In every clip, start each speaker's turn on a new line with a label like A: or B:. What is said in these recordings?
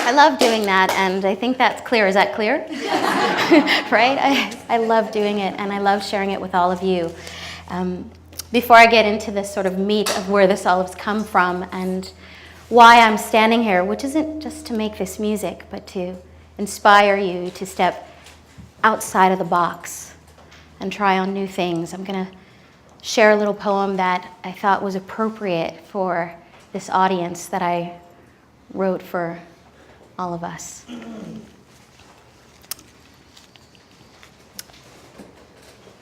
A: I love doing that, and I think that's clear. Is that clear? Right? I love doing it, and I love sharing it with all of you. Before I get into this sort of meat of where this all has come from and why I'm standing here, which isn't just to make this music, but to inspire you to step outside of the box and try on new things, I'm going to share a little poem that I thought was appropriate for this audience that I wrote for all of us.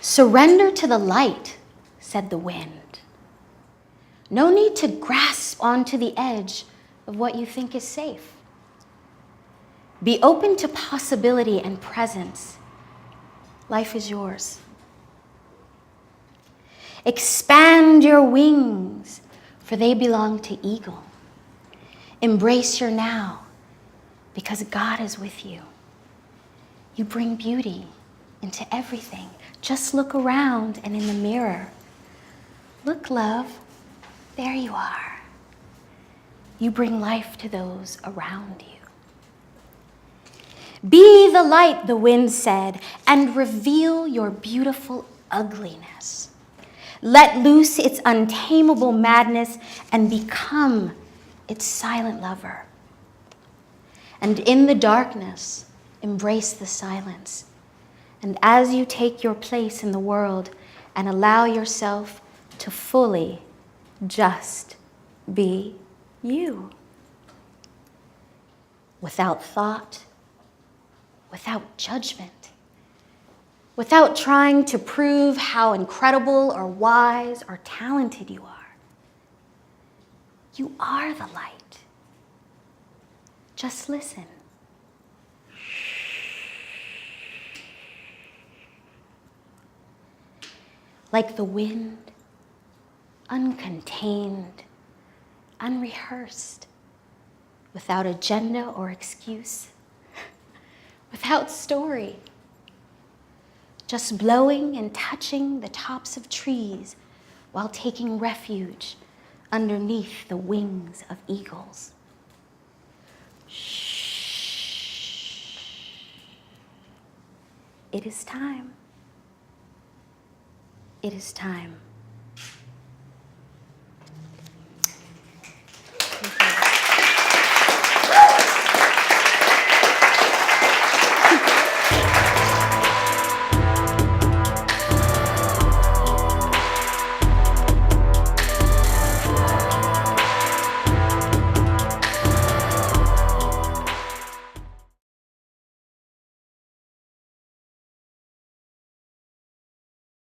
A: Surrender to the light, said the wind. No need to grasp onto the edge of what you think is safe. Be open to possibility and presence. Life is yours. Expand your wings, for they belong to eagle. Embrace your now, because God is with you. You bring beauty into everything. Just look around and in the mirror. Look, love, there you are. You bring life to those around you. Be the light, the wind said, and reveal your beautiful ugliness. Let loose its untamable madness and become its silent lover. And in the darkness, embrace the silence. And as you take your place in the world and allow yourself to fully just be you. Without thought, without judgment, without trying to prove how incredible or wise or talented you are. You are the light. Just listen. Like the wind, uncontained, unrehearsed, without agenda or excuse, without story, just blowing and touching the tops of trees while taking refuge underneath the wings of eagles. Shh. It is time. It is time.